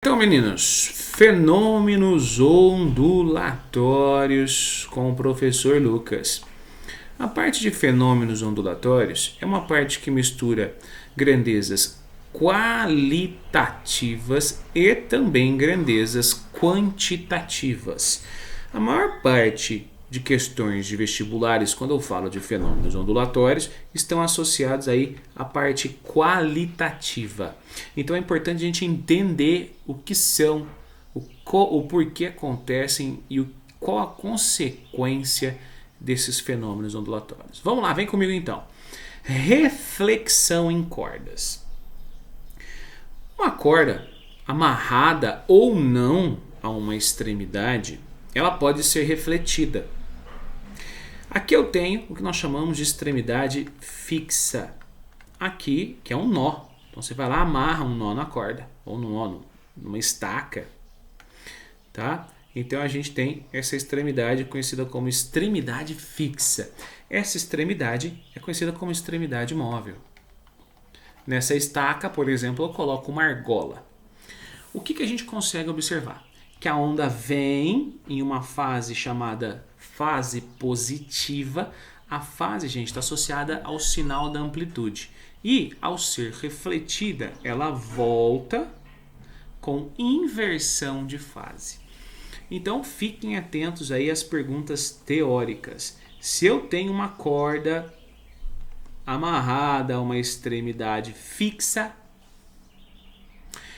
Então, meninos, fenômenos ondulatórios com o professor Lucas. A parte de fenômenos ondulatórios é uma parte que mistura grandezas qualitativas e também grandezas quantitativas. A maior parte de questões de vestibulares, quando eu falo de fenômenos ondulatórios, estão associados aí à parte qualitativa. Então é importante a gente entender o que são, o porquê acontecem e qual a consequência desses fenômenos ondulatórios. Vamos lá, vem comigo então. Reflexão em cordas. Uma corda amarrada ou não a uma extremidade, ela pode ser refletida. Aqui eu tenho o que nós chamamos de extremidade fixa. Aqui, que é um nó. Então você vai lá, amarra um nó na corda, ou num nó, numa estaca. Tá? Então a gente tem essa extremidade conhecida como extremidade fixa. Essa extremidade é conhecida como extremidade móvel. Nessa estaca, por exemplo, eu coloco uma argola. O que a gente consegue observar? Que a onda vem em uma fase chamada fase positiva. A fase, gente, está associada ao sinal da amplitude. E, ao ser refletida, ela volta com inversão de fase. Então, fiquem atentos aí às perguntas teóricas. Se eu tenho uma corda amarrada a uma extremidade fixa,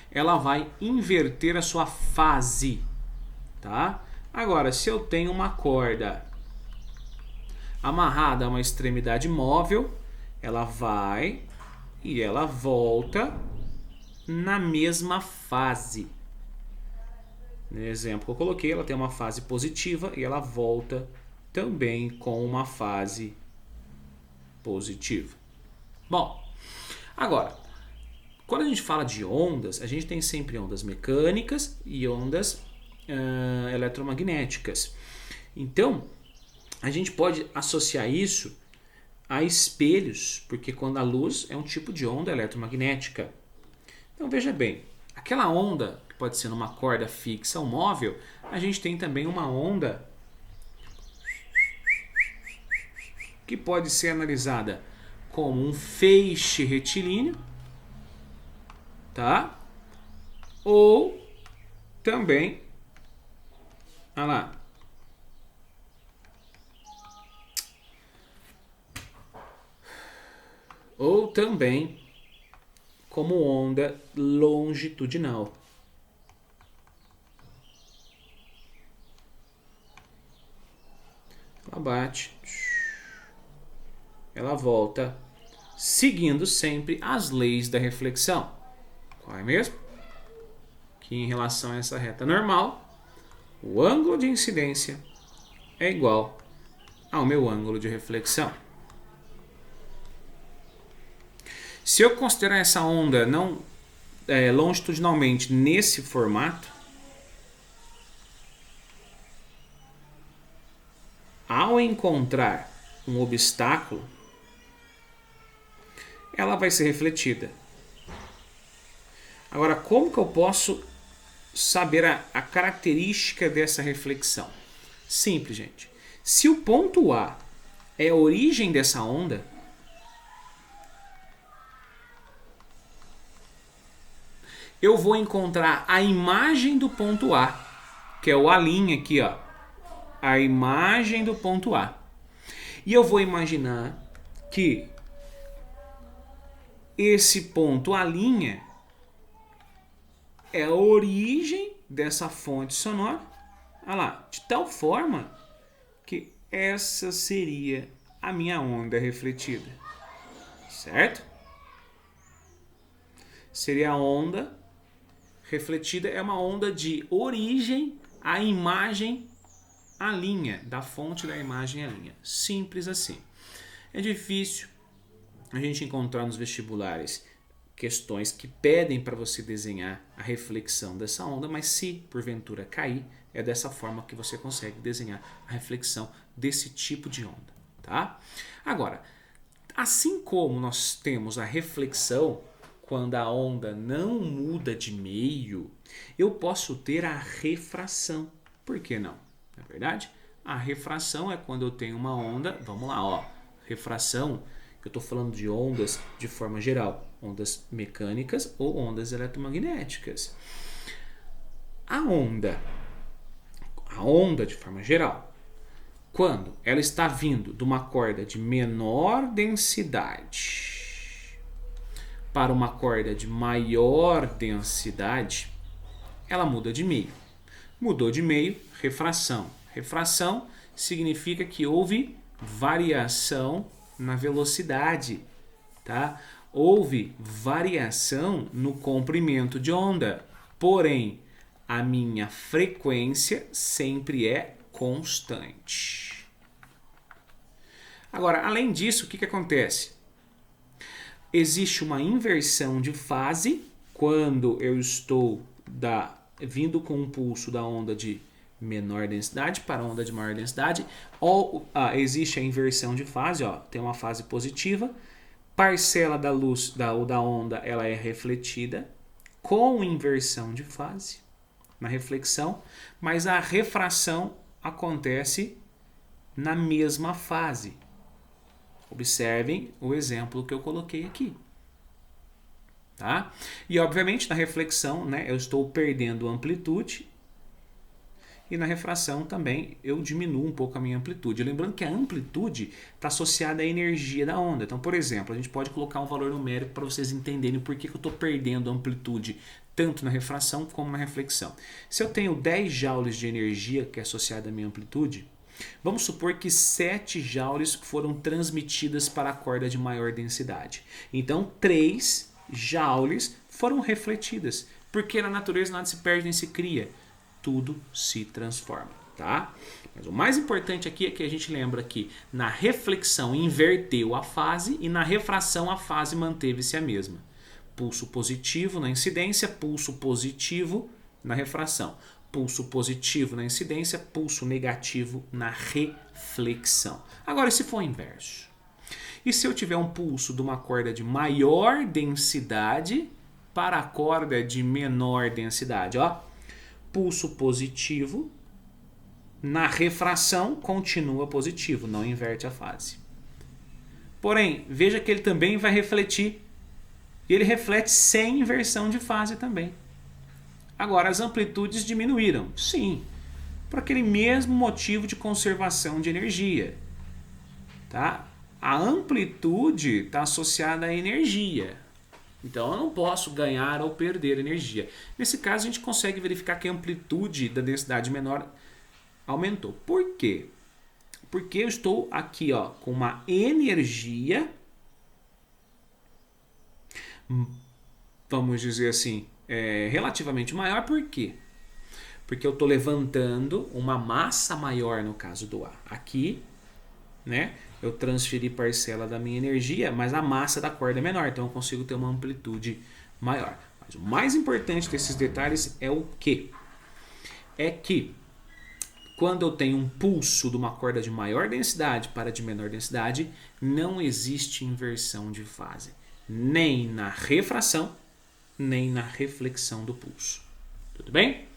ela vai inverter a sua fase, tá? Agora, se eu tenho uma corda amarrada a uma extremidade móvel, ela vai e ela volta na mesma fase. No exemplo que eu coloquei, ela tem uma fase positiva e ela volta também com uma fase positiva. Bom, agora, quando a gente fala de ondas, a gente tem sempre ondas mecânicas e ondas eletromagnéticas. Então, a gente pode associar isso a espelhos, porque quando a luz é um tipo de onda eletromagnética. Então, veja bem, aquela onda que pode ser numa corda fixa ou móvel, a gente tem também uma onda que pode ser analisada como um feixe retilíneo, tá? Ou também, olha lá, ou também como onda longitudinal. Ela bate, ela volta, seguindo sempre as leis da reflexão. Qual é mesmo? Que em relação a essa reta normal, o ângulo de incidência é igual ao meu ângulo de reflexão. Se eu considerar essa onda não longitudinalmente nesse formato, ao encontrar um obstáculo, ela vai ser refletida. Agora, como que eu posso saber a característica dessa reflexão? Simples, gente. Se o ponto A é a origem dessa onda, eu vou encontrar a imagem do ponto A, que é o A' aqui, ó. A imagem do ponto A. E eu vou imaginar que esse ponto A' é a origem dessa fonte sonora. Olha lá, de tal forma que essa seria a minha onda refletida. Certo? Seria a onda refletida, é uma onda de origem à imagem à linha, da fonte da imagem à linha. Simples assim. É difícil a gente encontrar nos vestibulares questões que pedem para você desenhar a reflexão dessa onda, mas se porventura cair, é dessa forma que você consegue desenhar a reflexão desse tipo de onda, tá? Agora, assim como nós temos a reflexão quando a onda não muda de meio, eu posso ter a refração. Por que não? Não é verdade? A refração é quando eu tenho uma onda, vamos lá, ó, refração, eu estou falando de ondas de forma geral, ondas mecânicas ou ondas eletromagnéticas. A onda de forma geral, quando ela está vindo de uma corda de menor densidade para uma corda de maior densidade, ela muda de meio. Mudou de meio, refração. Refração significa que houve variação na velocidade, tá? Houve variação no comprimento de onda, porém a minha frequência sempre é constante. Agora, além disso, o que acontece? Existe uma inversão de fase quando eu estou vindo com um pulso da onda de menor densidade para a onda de maior densidade, ou existe a inversão de fase, ó, tem uma fase positiva, parcela da luz da onda ela é refletida com inversão de fase na reflexão, mas a refração acontece na mesma fase. Observem o exemplo que eu coloquei aqui. Tá? E obviamente na reflexão, né, eu estou perdendo amplitude, e na refração também eu diminuo um pouco a minha amplitude. Lembrando que a amplitude está associada à energia da onda. Então, por exemplo, a gente pode colocar um valor numérico para vocês entenderem por que eu estou perdendo amplitude tanto na refração como na reflexão. Se eu tenho 10 joules de energia que é associada à minha amplitude, vamos supor que 7 joules foram transmitidas para a corda de maior densidade. Então, 3 joules foram refletidas, porque na natureza nada se perde nem se cria. Tudo se transforma, tá? Mas o mais importante aqui é que a gente lembra que na reflexão inverteu a fase e na refração a fase manteve-se a mesma. Pulso positivo na incidência, pulso positivo na refração. Pulso positivo na incidência, pulso negativo na reflexão. Agora, e se for o inverso? E se eu tiver um pulso de uma corda de maior densidade para a corda de menor densidade, ó? Pulso positivo, na refração continua positivo, não inverte a fase. Porém, veja que ele também vai refletir, e ele reflete sem inversão de fase também. Agora, as amplitudes diminuíram, sim, por aquele mesmo motivo de conservação de energia. Tá? A amplitude está associada à energia. Então eu não posso ganhar ou perder energia. Nesse caso a gente consegue verificar que a amplitude da densidade menor aumentou. Por quê? Porque eu estou aqui, ó, com uma energia, vamos dizer assim, relativamente maior. Por quê? Porque eu estou levantando uma massa maior no caso do ar. Aqui, né? Eu transferi parcela da minha energia, mas a massa da corda é menor, então eu consigo ter uma amplitude maior. Mas o mais importante desses detalhes é o quê? É que quando eu tenho um pulso de uma corda de maior densidade para de menor densidade, não existe inversão de fase, nem na refração, nem na reflexão do pulso. Tudo bem?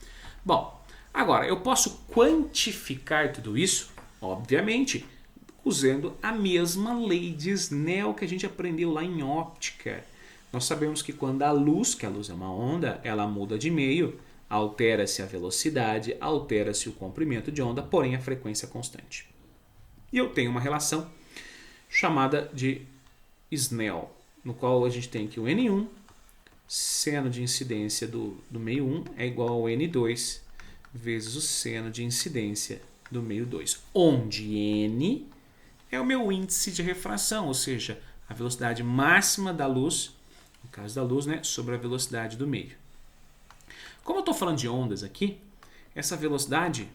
Bom, agora eu posso quantificar tudo isso, obviamente, usando a mesma lei de Snell que a gente aprendeu lá em óptica. Nós sabemos que quando a luz, que a luz é uma onda, ela muda de meio, altera-se a velocidade, altera-se o comprimento de onda, porém a frequência é constante. E eu tenho uma relação chamada de Snell, no qual a gente tem que o N1, seno de incidência do meio 1, é igual ao N2 vezes o seno de incidência do meio 2, onde N é o meu índice de refração, ou seja, a velocidade máxima da luz, no caso da luz, né, sobre a velocidade do meio. Como eu estou falando de ondas aqui, essa velocidade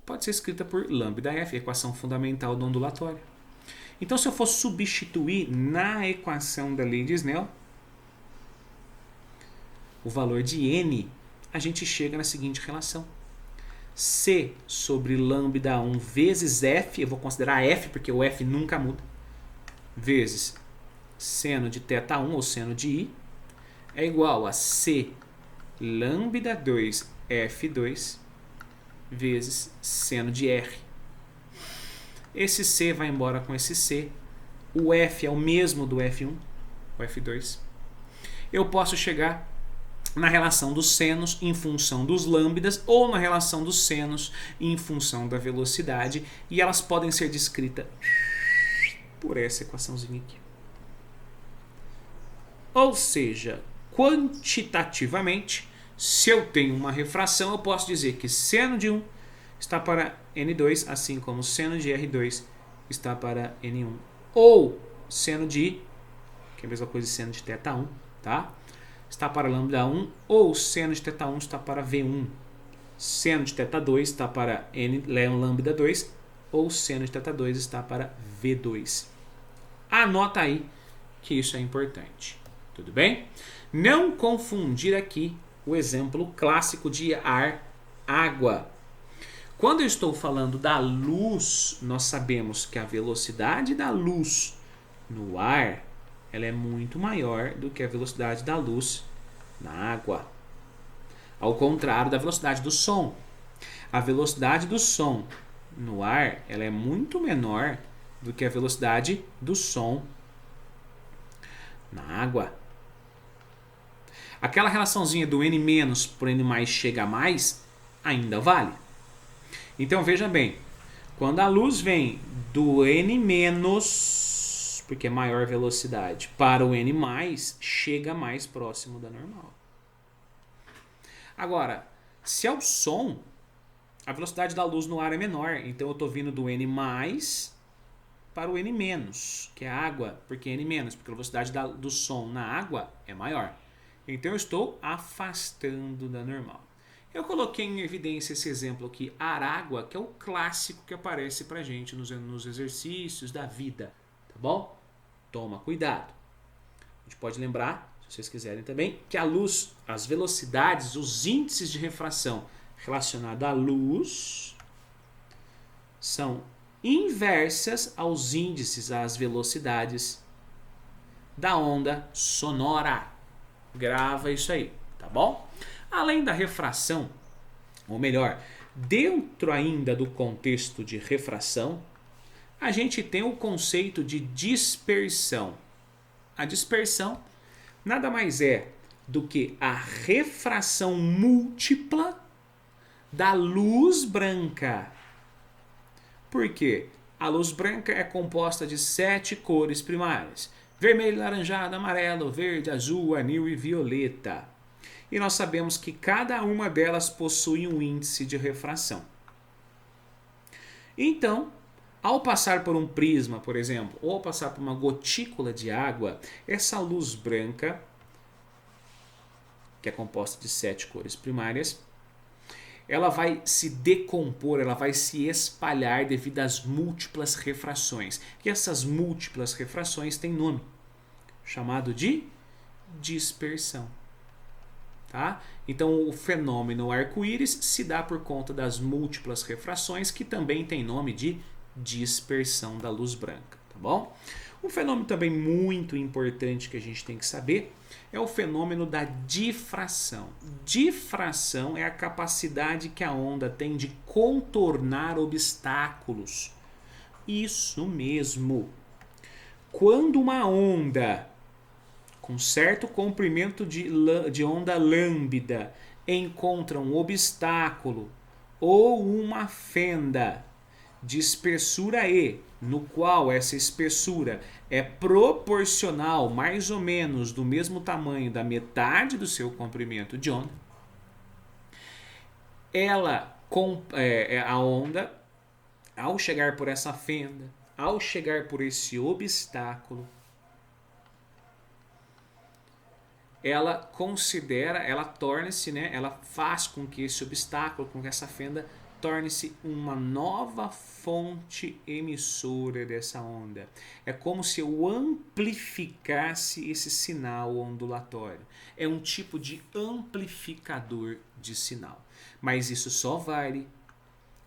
pode ser escrita por λf, a equação fundamental do ondulatório. Então, se eu for substituir na equação da lei de Snell o valor de n, a gente chega na seguinte relação. C sobre lambda 1 vezes F, eu vou considerar F porque o F nunca muda, vezes seno de θ1 ou seno de I, é igual a C lambda 2 F2 vezes seno de R. Esse C vai embora com esse C. O F é o mesmo do F1, o F2. Eu posso chegar na relação dos senos em função dos lambdas ou na relação dos senos em função da velocidade, e elas podem ser descritas por essa equaçãozinha aqui. Ou seja, quantitativamente, se eu tenho uma refração, eu posso dizer que seno de 1 está para N2, assim como seno de R2 está para N1. Ou seno de I, que é a mesma coisa de seno de θ1, tá? Está para lambda 1, ou seno de θ1 está para V1. Seno de θ2 está para N lambda 2, ou seno de θ2 está para V2. Anota aí que isso é importante. Tudo bem? Não confundir aqui o exemplo clássico de ar, água. Quando eu estou falando da luz, nós sabemos que a velocidade da luz no ar ela é muito maior do que a velocidade da luz na água. Ao contrário da velocidade do som. A velocidade do som no ar ela é muito menor do que a velocidade do som na água. Aquela relaçãozinha do N- por N+ chega a mais ainda vale. Então veja bem, quando a luz vem do N-, porque é maior velocidade, para o N+, chega mais próximo da normal. Agora, se é o som, a velocidade da luz no ar é menor, então eu estou vindo do N+ para o N-, que é a água, porque N-, porque a velocidade do som na água é maior. Então eu estou afastando da normal. Eu coloquei em evidência esse exemplo aqui, ar-água, que é o clássico que aparece pra gente nos exercícios da vida, tá bom? Toma cuidado. A gente pode lembrar, se vocês quiserem também, que a luz, as velocidades, os índices de refração relacionados à luz são inversas aos índices, às velocidades da onda sonora. Grava isso aí, tá bom? Além da refração, ou melhor, dentro ainda do contexto de refração, a gente tem o conceito de dispersão. A dispersão nada mais é do que a refração múltipla da luz branca. Por quê? A luz branca é composta de 7 cores primárias: vermelho, laranjado, amarelo, verde, azul, anil e violeta. E nós sabemos que cada uma delas possui um índice de refração. Então, ao passar por um prisma, por exemplo, ou ao passar por uma gotícula de água, essa luz branca, que é composta de 7 cores primárias, ela vai se decompor, ela vai se espalhar devido às múltiplas refrações. E essas múltiplas refrações têm nome, chamado de dispersão. Tá? Então o fenômeno arco-íris se dá por conta das múltiplas refrações, que também tem nome de dispersão da luz branca, tá bom? Um fenômeno também muito importante que a gente tem que saber é o fenômeno da difração. Difração é a capacidade que a onda tem de contornar obstáculos. Isso mesmo. Quando uma onda com certo comprimento de onda lambda encontra um obstáculo ou uma fenda de espessura E, no qual essa espessura é proporcional, mais ou menos do mesmo tamanho da metade do seu comprimento de onda, a onda, ao chegar por essa fenda, ao chegar por esse obstáculo, ela torna-se, né, ela faz com que esse obstáculo, com que essa fenda torne-se uma nova fonte emissora dessa onda. É como se eu amplificasse esse sinal ondulatório. É um tipo de amplificador de sinal. Mas isso só vale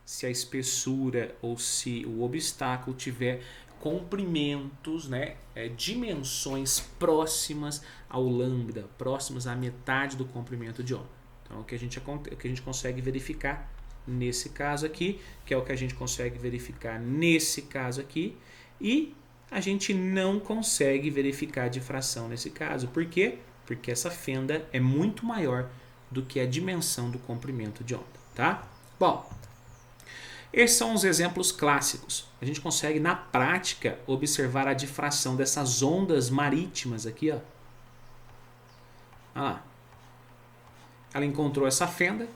se a espessura ou se o obstáculo tiver comprimentos, né, dimensões próximas ao lambda, próximas à metade do comprimento de onda. Então, o que a gente consegue verificar nesse caso aqui, que é o que a gente consegue verificar nesse caso aqui, e a gente não consegue verificar a difração nesse caso. Por quê? Porque essa fenda é muito maior do que a dimensão do comprimento de onda, tá? Bom, esses são os exemplos clássicos. A gente consegue, na prática, observar a difração dessas ondas marítimas aqui, ó. Olha lá. Ela encontrou essa fenda,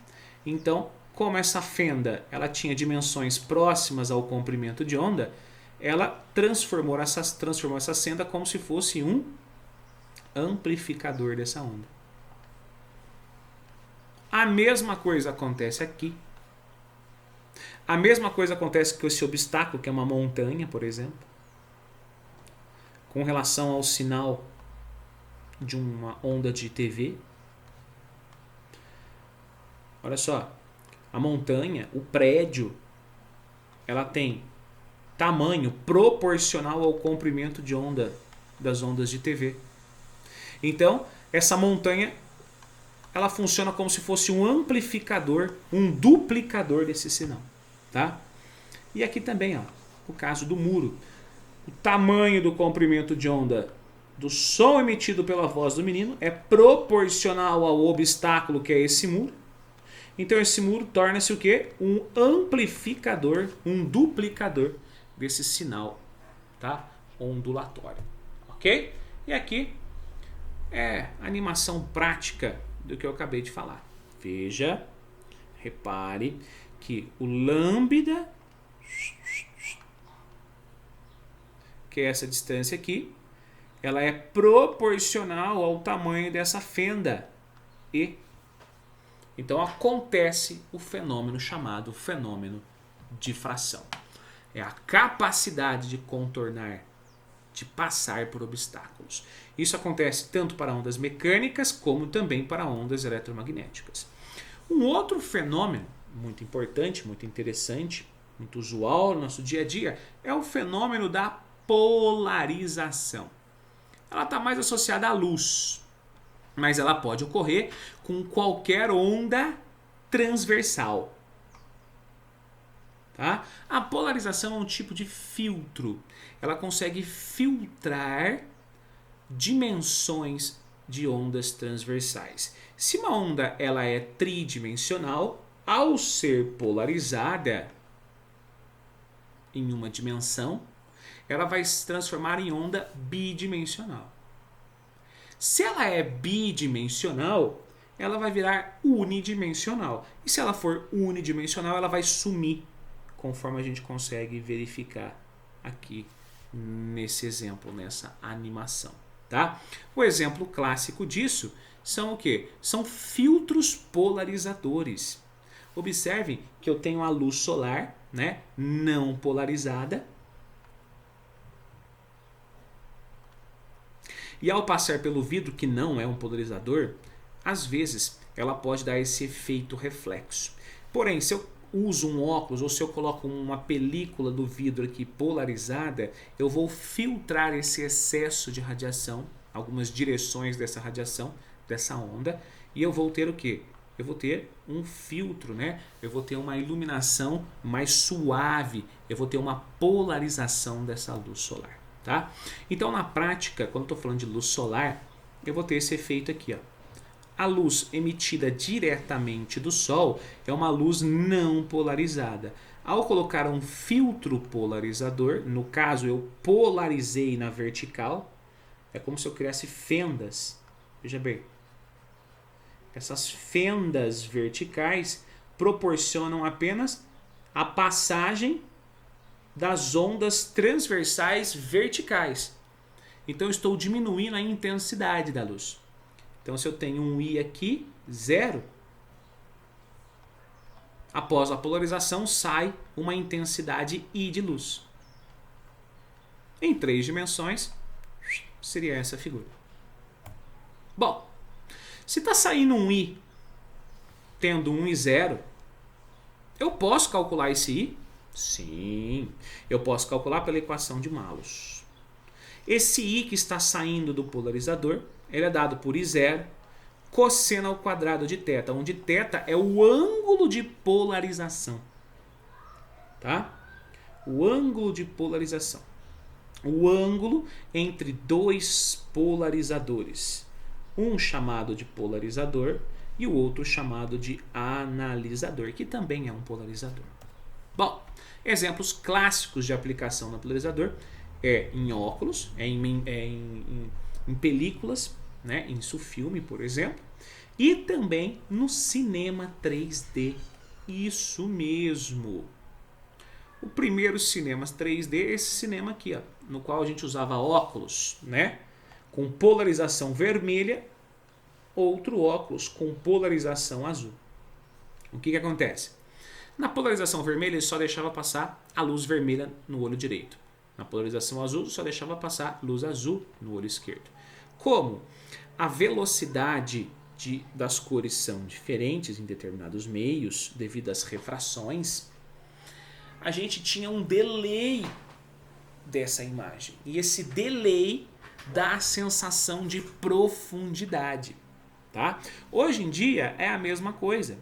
então, como essa fenda ela tinha dimensões próximas ao comprimento de onda, ela transformou essa fenda como se fosse um amplificador dessa onda. A mesma coisa acontece aqui. A mesma coisa acontece com esse obstáculo, que é uma montanha, por exemplo, com relação ao sinal de uma onda de TV. Olha só, a montanha, o prédio, ela tem tamanho proporcional ao comprimento de onda das ondas de TV. Então, essa montanha, ela funciona como se fosse um amplificador, um duplicador desse sinal. Tá? E aqui também, ó, o caso do muro. O tamanho do comprimento de onda do som emitido pela voz do menino é proporcional ao obstáculo que é esse muro. Então esse muro torna-se o quê? Um amplificador, um duplicador desse sinal, tá? Ondulatório. Ok? E aqui é a animação prática do que eu acabei de falar. Veja, repare que o lambda, que é essa distância aqui, ela é proporcional ao tamanho dessa fenda E. Então acontece o fenômeno chamado fenômeno difração. É a capacidade de contornar, de passar por obstáculos. Isso acontece tanto para ondas mecânicas como também para ondas eletromagnéticas. Um outro fenômeno muito importante, muito interessante, muito usual no nosso dia a dia, é o fenômeno da polarização. Ela está mais associada à luz, mas ela pode ocorrer com qualquer onda transversal. Tá? A polarização é um tipo de filtro. Ela consegue filtrar dimensões de ondas transversais. Se uma onda ela é tridimensional, ao ser polarizada em uma dimensão, ela vai se transformar em onda bidimensional. Se ela é bidimensional, ela vai virar unidimensional. E se ela for unidimensional, ela vai sumir, conforme a gente consegue verificar aqui nesse exemplo, nessa animação. Tá? O exemplo clássico disso são o quê? São filtros polarizadores. Observem que eu tenho a luz solar, né, não polarizada. E ao passar pelo vidro, que não é um polarizador, às vezes ela pode dar esse efeito reflexo. Porém, se eu uso um óculos ou se eu coloco uma película do vidro aqui polarizada, eu vou filtrar esse excesso de radiação, algumas direções dessa radiação, dessa onda, e eu vou ter o quê? Eu vou ter um filtro, né? Eu vou ter uma iluminação mais suave, eu vou ter uma polarização dessa luz solar, tá? Então, na prática, quando eu estou falando de luz solar, eu vou ter esse efeito aqui, ó. A luz emitida diretamente do Sol é uma luz não polarizada. Ao colocar um filtro polarizador, no caso eu polarizei na vertical, é como se eu criasse fendas. Veja bem, essas fendas verticais proporcionam apenas a passagem das ondas transversais verticais. Então eu estou diminuindo a intensidade da luz. Então, se eu tenho um I aqui, 0, após a polarização sai uma intensidade I de luz. Em 3 dimensões, seria essa figura. Bom, se está saindo um I, tendo um I 0, eu posso calcular esse I, Sim, eu posso calcular pela equação de Malus. Esse I que está saindo do polarizador, ele é dado por I0 cosseno ao quadrado de θ, onde θ é o ângulo de polarização. Tá? O ângulo de polarização. O ângulo entre dois polarizadores. Um chamado de polarizador e o outro chamado de analisador, que também é um polarizador. Bom, exemplos clássicos de aplicação no polarizador é em óculos, em películas, né, em filme, por exemplo, e também no cinema 3D. Isso mesmo. O primeiro cinema 3D é esse cinema aqui, ó, no qual a gente usava óculos, né, com polarização vermelha, outro óculos com polarização azul. O que acontece? Na polarização vermelha ele só deixava passar a luz vermelha no olho direito. Na polarização azul só deixava passar luz azul no olho esquerdo. Como a velocidade das cores são diferentes em determinados meios devido às refrações, a gente tinha um delay dessa imagem. E esse delay dá a sensação de profundidade. Tá? Hoje em dia é a mesma coisa.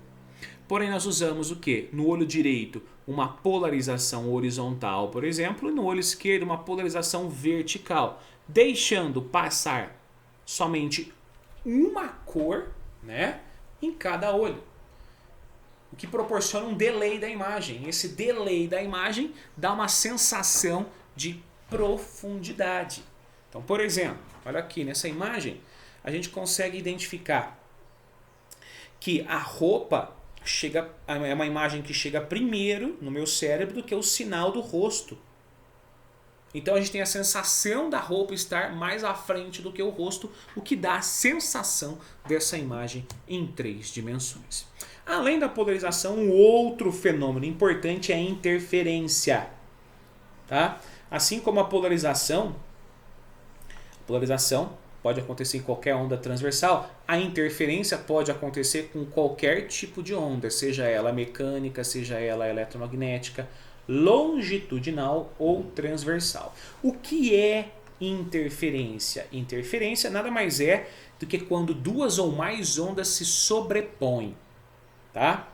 Porém, nós usamos o quê? No olho direito, uma polarização horizontal, por exemplo, e no olho esquerdo, uma polarização vertical, deixando passar somente uma cor, né, em cada olho. O que proporciona um delay da imagem. Esse delay da imagem dá uma sensação de profundidade. Então, por exemplo, olha aqui nessa imagem, a gente consegue identificar que a roupa é uma imagem que chega primeiro no meu cérebro do que o sinal do rosto. Então a gente tem a sensação da roupa estar mais à frente do que o rosto, o que dá a sensação dessa imagem em 3 dimensões. Além da polarização, um outro fenômeno importante é a interferência. Tá? Assim como a polarização pode acontecer em qualquer onda transversal, a interferência pode acontecer com qualquer tipo de onda, seja ela mecânica, seja ela eletromagnética, longitudinal ou transversal. O que é interferência? Interferência nada mais é do que quando duas ou mais ondas se sobrepõem. Tá?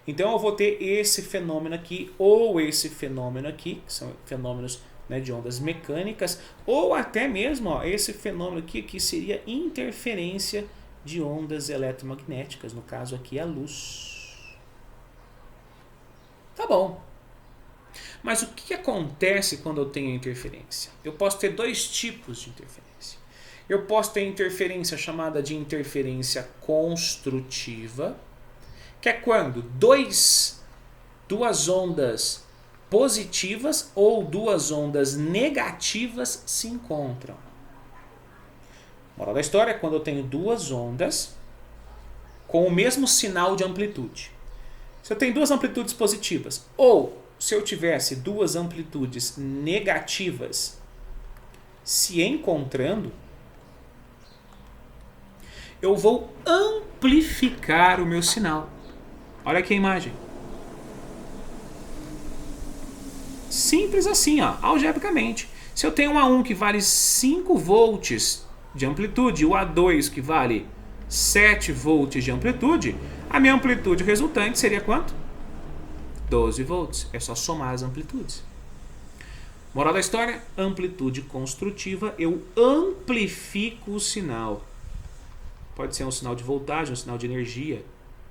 Então eu vou ter esse fenômeno aqui ou esse fenômeno aqui, que são fenômenos, né, de ondas mecânicas, ou até mesmo esse fenômeno aqui que seria interferência de ondas eletromagnéticas, no caso aqui a luz. Tá bom. Mas o que acontece quando eu tenho interferência? Eu posso ter 2 tipos de interferência. Eu posso ter interferência chamada de interferência construtiva, que é quando duas ondas positivas ou 2 ondas negativas se encontram. Moral da história é quando eu tenho 2 ondas com o mesmo sinal de amplitude. Se eu tenho 2 amplitudes positivas ou se eu tivesse 2 amplitudes negativas se encontrando, eu vou amplificar o meu sinal. Olha aqui a imagem. Simples assim, ó, algebricamente. Se eu tenho um A1 que vale 5 volts de amplitude e o A2 que vale 7 volts de amplitude, a minha amplitude resultante seria quanto? 12 volts. É só somar as amplitudes. Moral da história, amplitude construtiva, eu amplifico o sinal. Pode ser um sinal de voltagem, um sinal de energia,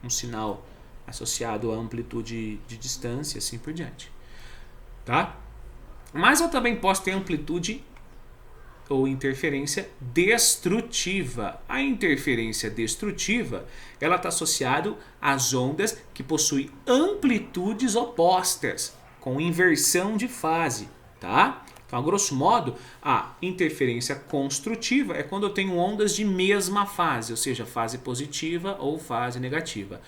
um sinal associado à amplitude de distância, assim por diante. Tá? Mas eu também posso ter amplitude ou interferência destrutiva. A interferência destrutiva, ela está associada às ondas que possuem amplitudes opostas, com inversão de fase. Tá? Então, a grosso modo, a interferência construtiva é quando eu tenho ondas de mesma fase, ou seja, fase positiva ou fase negativa.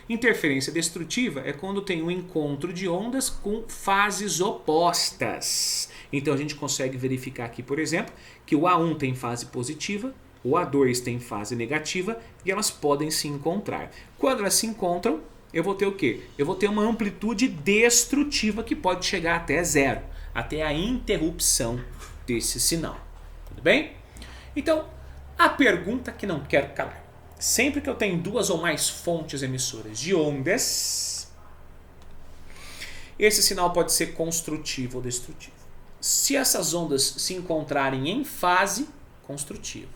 Interferência destrutiva é quando tem um encontro de ondas com fases opostas. Então a gente consegue verificar aqui, por exemplo, que o A1 tem fase positiva, o A2 tem fase negativa e elas podem se encontrar. Quando elas se encontram, eu vou ter o quê? Eu vou ter uma amplitude destrutiva que pode chegar até zero, até a interrupção desse sinal. Tudo bem? Então, a pergunta que não quero calar. Sempre que eu tenho duas ou mais fontes emissoras de ondas, esse sinal pode ser construtivo ou destrutivo. Se essas ondas se encontrarem em fase, construtivo.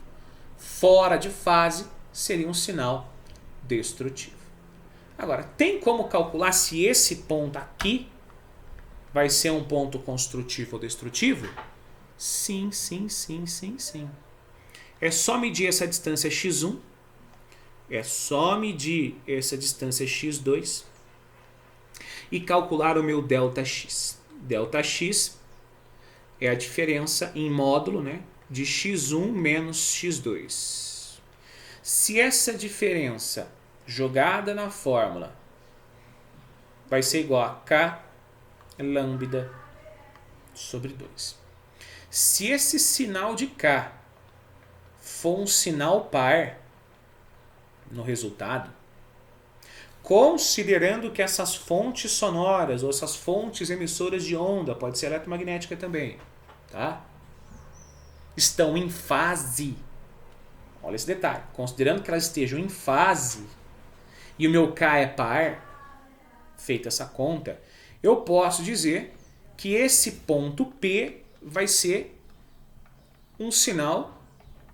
Fora de fase, seria um sinal destrutivo. Agora, tem como calcular se esse ponto aqui vai ser um ponto construtivo ou destrutivo? Sim, sim, sim, sim, sim. É só medir essa distância x1, é só medir essa distância x2 e calcular o meu ΔX. ΔX é a diferença em módulo, né, de x1 menos x2. Se essa diferença jogada na fórmula vai ser igual a K lambda sobre 2. Se esse sinal de K for um sinal par no resultado, considerando que essas fontes sonoras ou essas fontes emissoras de onda, pode ser eletromagnética também, tá? Estão em fase. Olha esse detalhe. Considerando que elas estejam em fase e o meu K é par, feita essa conta, eu posso dizer que esse ponto P vai ser um sinal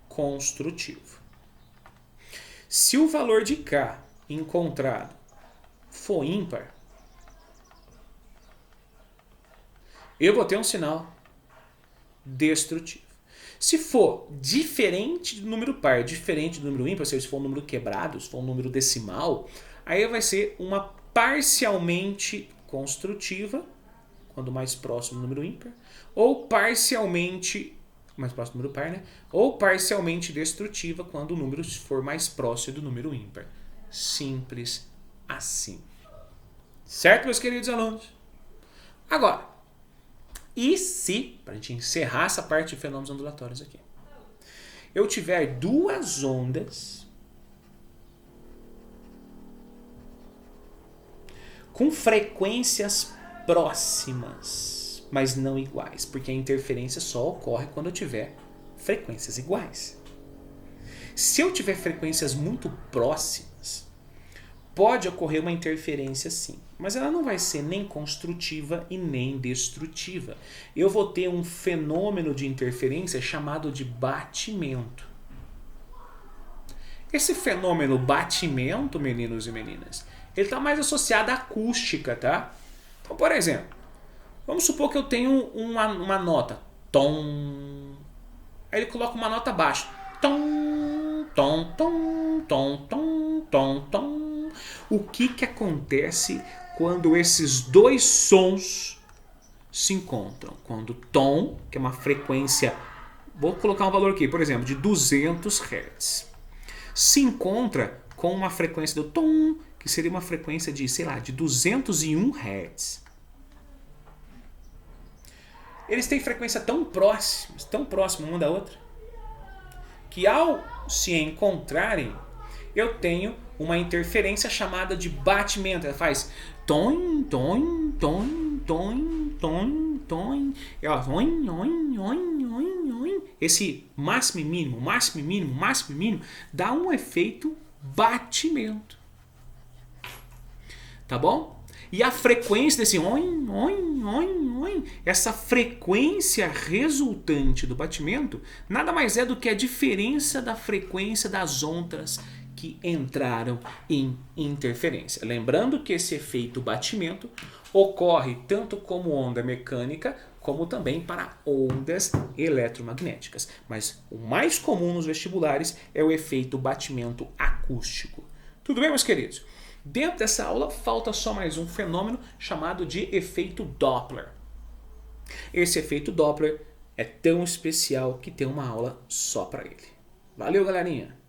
construtivo. Se o valor de K encontrado for ímpar, eu vou ter um sinal destrutivo. Se for diferente do número par, diferente do número ímpar, ou seja, se for um número quebrado, se for um número decimal, aí vai ser uma parcialmente construtiva, quando mais próximo do número ímpar, ou parcialmente, mais próximo do número par, né? Ou parcialmente destrutiva, quando o número for mais próximo do número ímpar. Simples assim. Certo, meus queridos alunos? Agora, e se, para a gente encerrar essa parte de fenômenos ondulatórios aqui, eu tiver duas ondas com frequências próximas, mas não iguais, porque a interferência só ocorre quando eu tiver frequências iguais. Se eu tiver frequências muito próximas, pode ocorrer uma interferência sim, mas ela não vai ser nem construtiva e nem destrutiva. Eu vou ter um fenômeno de interferência chamado de batimento. Esse fenômeno batimento, meninos e meninas, ele está mais associado à acústica, tá? Então, por exemplo, vamos supor que eu tenho uma nota, tom, aí ele coloca uma nota baixa, tom, tom, tom, tom, tom, tom, tom. O que acontece quando esses dois sons se encontram? Quando o tom, que é uma frequência, vou colocar um valor aqui, por exemplo, de 200 Hz, se encontra com uma frequência do tom, que seria uma frequência de, sei lá, de 201 Hz. Eles têm frequência tão próxima uma da outra, que ao se encontrarem, eu tenho uma interferência chamada de batimento. Ela faz tom, tom, tom, tom, tom, tom. Esse máximo e mínimo, máximo e mínimo, máximo e mínimo, dá um efeito batimento. Tá bom? E a frequência desse essa frequência resultante do batimento nada mais é do que a diferença da frequência das ondas que entraram em interferência. Lembrando que esse efeito batimento ocorre tanto como onda mecânica, como também para ondas eletromagnéticas. Mas o mais comum nos vestibulares é o efeito batimento acústico. Tudo bem, meus queridos? Dentro dessa aula, falta só mais um fenômeno chamado de efeito Doppler. Esse efeito Doppler é tão especial que tem uma aula só para ele. Valeu, galerinha!